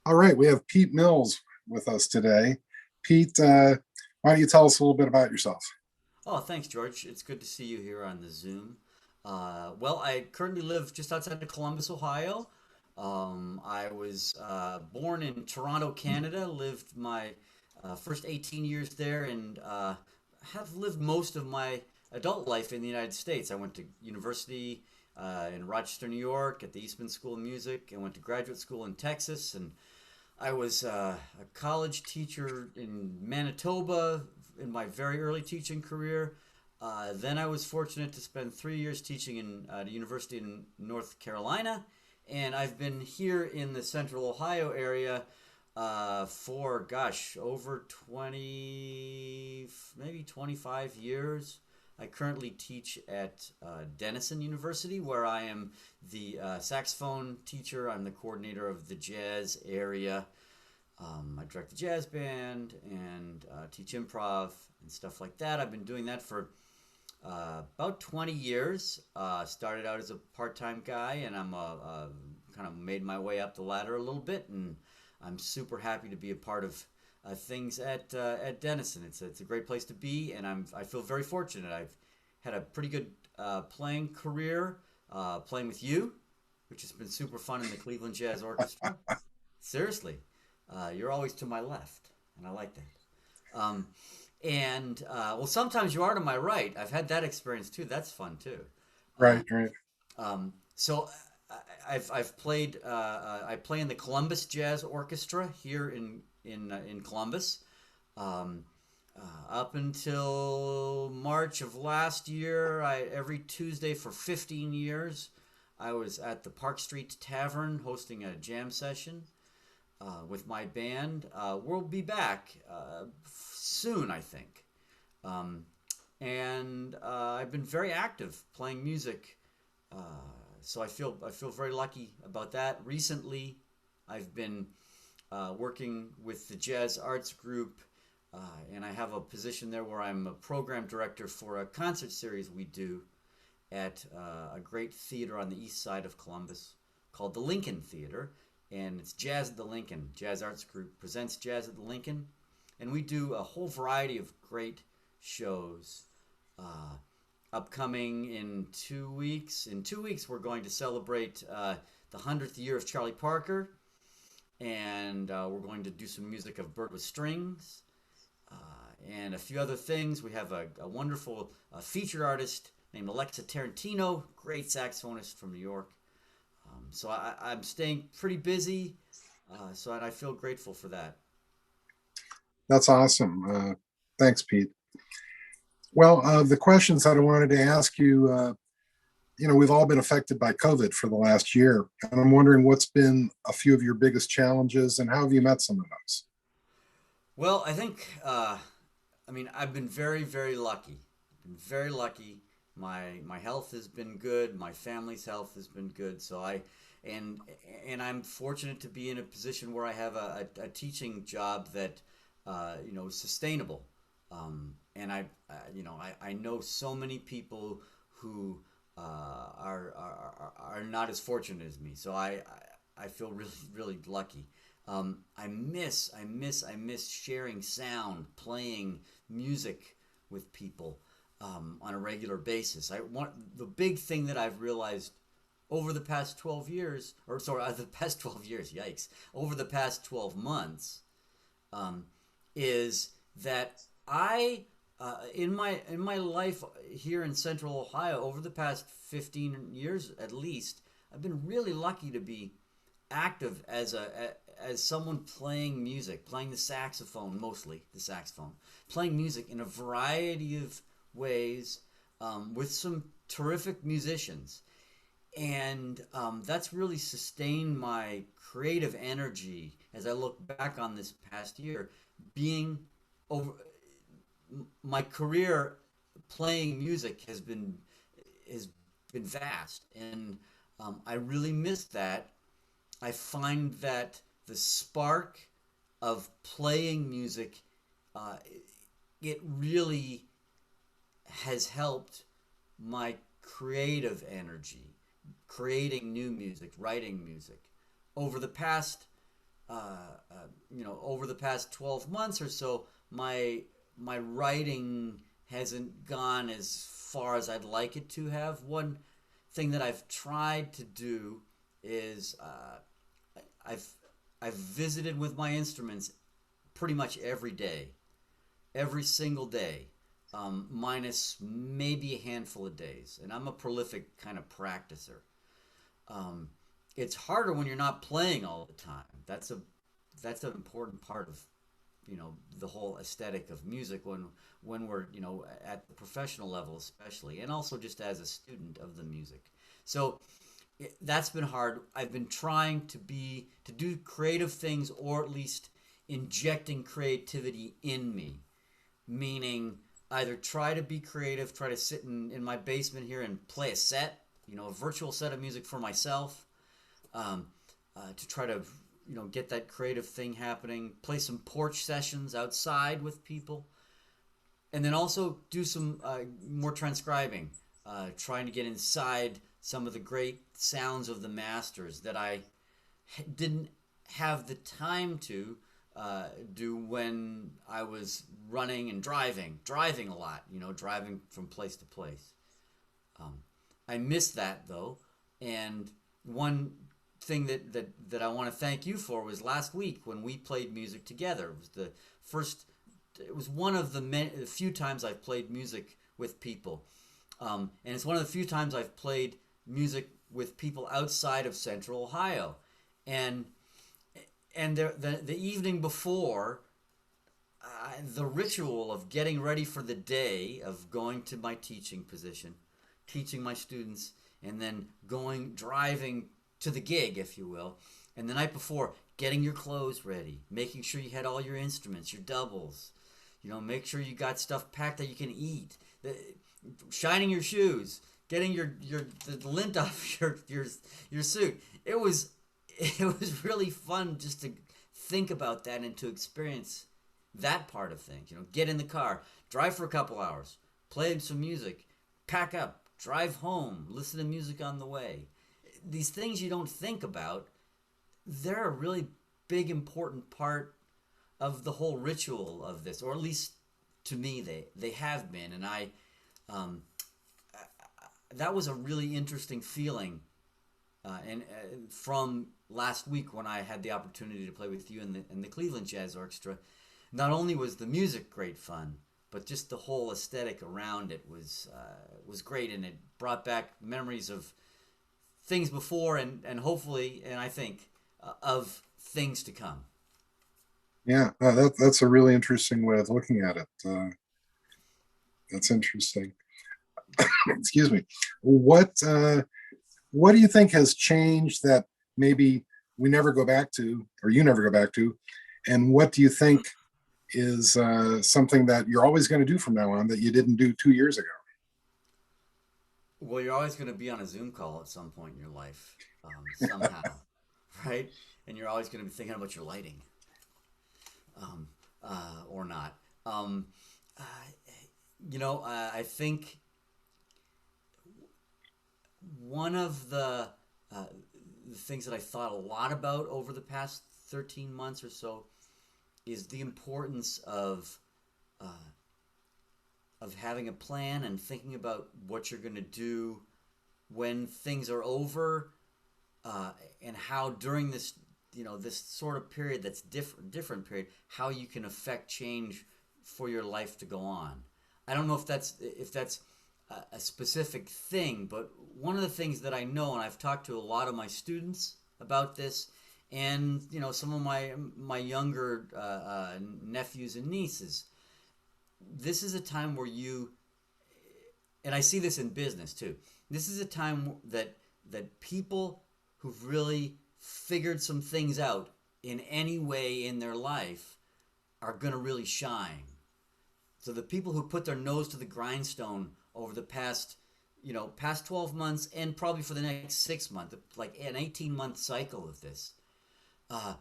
All right, we have Pete Mills with us today. Pete, why don't you tell us a little bit about yourself? Oh, thanks, George. It's good to see you here on the Zoom. Well, I currently live just outside of Columbus, Ohio. I was born in Toronto, Canada, lived my first 18 years there, and have lived most of my adult life in the United States. I went to university in Rochester, New York, at the Eastman School of Music, and went to graduate school in Texas, and I was a college teacher in Manitoba in my very early teaching career. Then I was fortunate to spend 3 years teaching in at a university in North Carolina, and I've been here in the Central Ohio area for over 20, maybe 25 years. I currently teach at Denison University, where I am the saxophone teacher. I'm the coordinator of the jazz area. I direct the jazz band and teach improv and stuff like that. I've been doing that for about 20 years. Started out as a part-time guy, and I'm kind of made my way up the ladder a little bit, and I'm super happy to be a part of things at Denison. It's a great place to be, and I feel very fortunate. I've had a pretty good playing career, playing with you, which has been super fun in the Cleveland Jazz Orchestra. Seriously, you're always to my left, and I like that. And well, sometimes you are to my right. I've had that experience too. That's fun too. Right, right. So I've played. I play in the Columbus Jazz Orchestra here in Columbus. Um, Up until March of last year, every Tuesday for 15 years, I was at the Park Street Tavern hosting a jam session with my band. We'll be back soon, I think. Um, and I've been very active playing music, uh, so I feel very lucky about that. Recently, I've been working with the Jazz Arts Group, uh, and I have a position there where I'm a program director for a concert series we do at a great theater on the east side of Columbus called the Lincoln Theater, and it's Jazz at the Lincoln. Jazz Arts Group presents Jazz at the Lincoln, and we do a whole variety of great shows. Uh, Upcoming in 2 weeks. In 2 weeks, we're going to celebrate the 100th year of Charlie Parker, and we're going to do some music of Bird with Strings and a few other things. We have a wonderful featured artist named Alexa Tarantino, great saxophonist from New York. So I'm staying pretty busy, so I feel grateful for that. That's awesome. Thanks, Pete. Well, the questions that I wanted to ask you, we've all been affected by COVID for the last year, and I'm wondering what's been a few of your biggest challenges and how have you met some of those? Well, I think, I mean, I've been very, very lucky. Been very lucky. My health has been good. My family's health has been good. And and I'm fortunate to be in a position where I have a teaching job that is sustainable. And I know so many people who are not as fortunate as me. So I feel really really lucky. I miss sharing sound, playing music with people on a regular basis. I want the big thing that I've realized over the past 12 years, or sorry, the past 12 years, yikes, over the past 12 months, um, is that in my life here in Central Ohio over the past 15 years at least, I've been really lucky to be active as someone playing music, playing the saxophone, mostly the saxophone, playing music in a variety of ways with some terrific musicians, and that's really sustained my creative energy as I look back on this past year. Being over my career playing music has been vast, and I really miss that. I find that the spark of playing music, uh, it really has helped my creative energy, creating new music, writing music. Over the past over the past 12 months or so, my writing hasn't gone as far as I'd like it to have. One thing that I've tried to do is I've I've visited with my instruments pretty much every day, every single day, minus maybe a handful of days. And I'm a prolific kind of practicer. Um, it's harder when you're not playing all the time. That's an important part of the whole aesthetic of music when we're at the professional level especially, and also just as a student of the music. So that's been hard. I've been trying to do creative things, or at least injecting creativity in me, meaning either try to be creative, try to sit in my basement here and play a set, a virtual set of music for myself, um, to try to get that creative thing happening, play some porch sessions outside with people, and then also do some more transcribing, trying to get inside some of the great sounds of the masters that I didn't have the time to do when I was running and driving a lot, driving from place to place. Um, I miss that though, and one thing that I want to thank you for was last week when we played music together. It was the first. It was one of the few times I've played music with people, and it's one of the few times I've played music with people outside of Central Ohio, and the evening before, the ritual of getting ready for the day, of going to my teaching position, teaching my students, and then driving to the gig, if you will, and the night before, getting your clothes ready, making sure you had all your instruments, your doubles, make sure you got stuff packed that you can eat, shining your shoes, getting the lint off your suit. It was really fun just to think about that and to experience that part of things. Get in the car, drive for a couple hours, play some music, pack up, drive home, listen to music on the way. These things you don't think about, they're a really big, important part of the whole ritual of this, or at least to me, they have been. And um, that was a really interesting feeling. And from last week when I had the opportunity to play with you in the Cleveland Jazz Orchestra, not only was the music great fun, but just the whole aesthetic around it was great, and it brought back memories of things before, and hopefully, and I think of things to come. Yeah, that's a really interesting way of looking at it. That's interesting. Excuse me. What do you think has changed that maybe we never go back to, or you never go back to, and what do you think is something that you're always going to do from now on that you didn't do 2 years ago? Well, you're always going to be on a Zoom call at some point in your life, somehow, right? And you're always going to be thinking about your lighting, or not. Uh, I think one of the things that I thought a lot about over the past 13 months or so is the importance uh, of having a plan and thinking about what you're going to do when things are over, and how during this sort of period that's different period, how you can affect change for your life to go on. I don't know if that's a specific thing, but one of the things that I know, and I've talked to a lot of my students about this, and some of my younger nephews and nieces. This is a time where and I see this in business too. This is a time that people who've really figured some things out in any way in their life are going to really shine. So the people who put their nose to the grindstone over the past 12 months, and probably for the next 6 months, like an 18-month cycle of this, uh,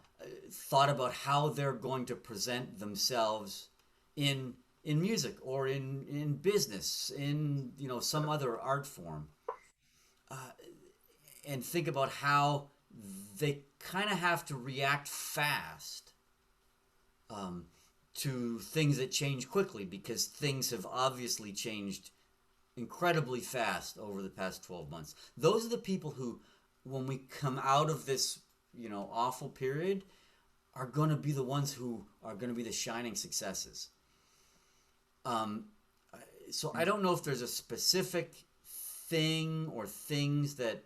thought about how they're going to present themselves in music, or in business, in some other art form, uh, and think about how they kind of have to react fast um, to things that change quickly because things have obviously changed incredibly fast over the past 12 months. Those are the people who, when we come out of this, awful period, are going to be the ones who are going to be the shining successes. Um, so I don't know if there's a specific thing or things that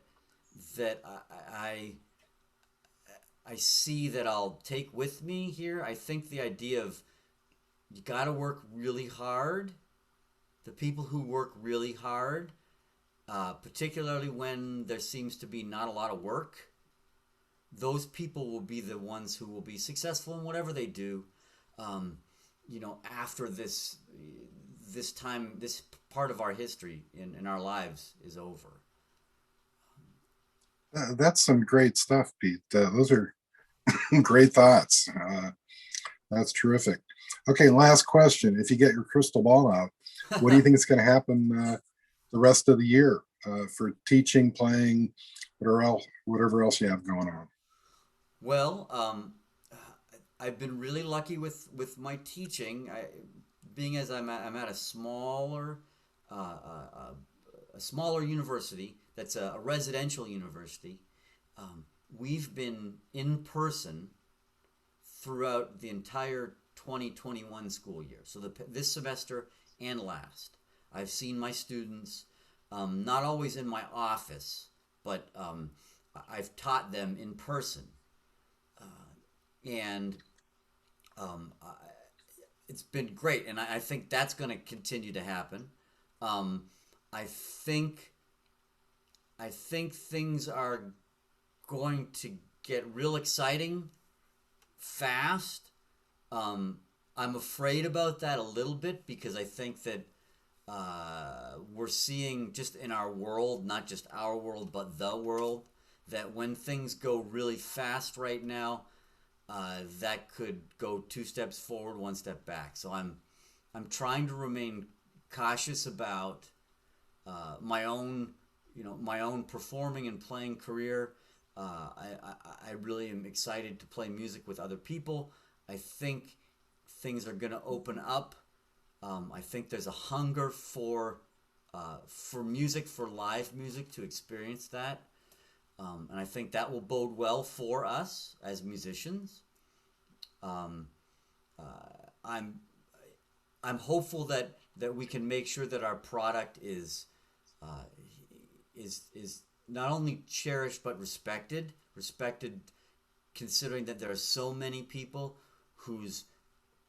I see that I'll take with me here. I think the idea of you got to work really hard. The people who work really hard, particularly when there seems to be not a lot of work, those people will be the ones who will be successful in whatever they do. After this time, this part of our history in our lives is over. That's some great stuff, Pete. Those are great thoughts. That's terrific. Okay, last question. If you get your crystal ball out, what do you think is going to happen the rest of the year for teaching, playing, whatever else you have going on? Well, I've been really lucky with my teaching. Being as I'm at a smaller university that's a residential university. We've been in person throughout the entire 2021 school year. So this semester and last, I've seen my students, not always in my office, but I've taught them in person, and I, it's been great, and I think that's going to continue to happen. Um, I think I think things are going to get real exciting fast. I'm afraid about that a little bit because I think that we're seeing just in our world, not just our world, but the world, that when things go really fast right now, that could go two steps forward, one step back. So I'm trying to remain cautious about my own performing and playing career. I really am excited to play music with other people. I think things are going to open up. I think there's a hunger for music, for live music, to experience that. And I think that will bode well for us as musicians. Um, I'm I'm hopeful that we can make sure that our product uh, is not only cherished but respected, considering that there are so many people whose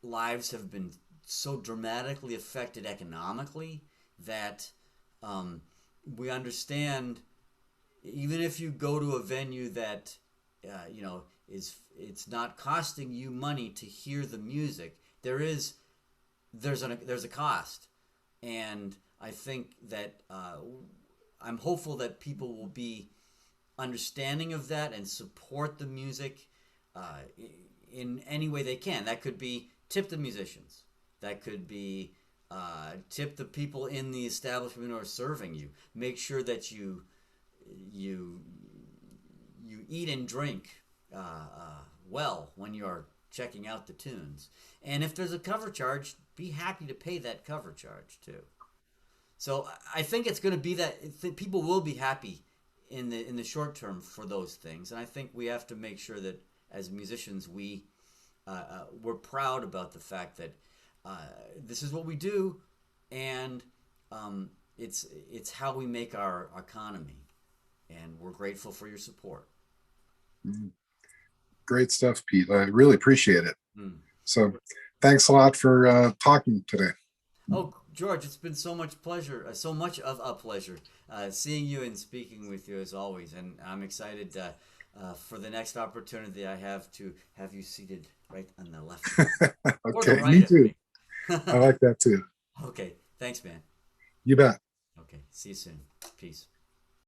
lives have been so dramatically affected economically that um, we understand. Even if you go to a venue that is, it's not costing you money to hear the music, there's a cost, and I think that I'm hopeful that people will be understanding of that and support the music uh, in any way they can. That could be tip the musicians. That could be tip the people in the establishment who are serving you. Make sure that you you eat and drink well when you're checking out the tunes. And if there's a cover charge, be happy to pay that cover charge too. So I think it's going to be that people will be happy in the short term for those things, and I think we have to make sure that as musicians we're proud about the fact that this is what we do, and it's how we make our economy, and we're grateful for your support. Mm, great stuff, Pete. I really appreciate it. Hmm. So thanks a lot for talking today. Oh, George, it's been so much pleasure, so much of a pleasure seeing you and speaking with you as always. And I'm excited for the next opportunity I have to have you seated right on the left of me or the Okay, right me of too. me. I like that too. Okay, thanks, man. You bet. Okay, see you soon. Peace.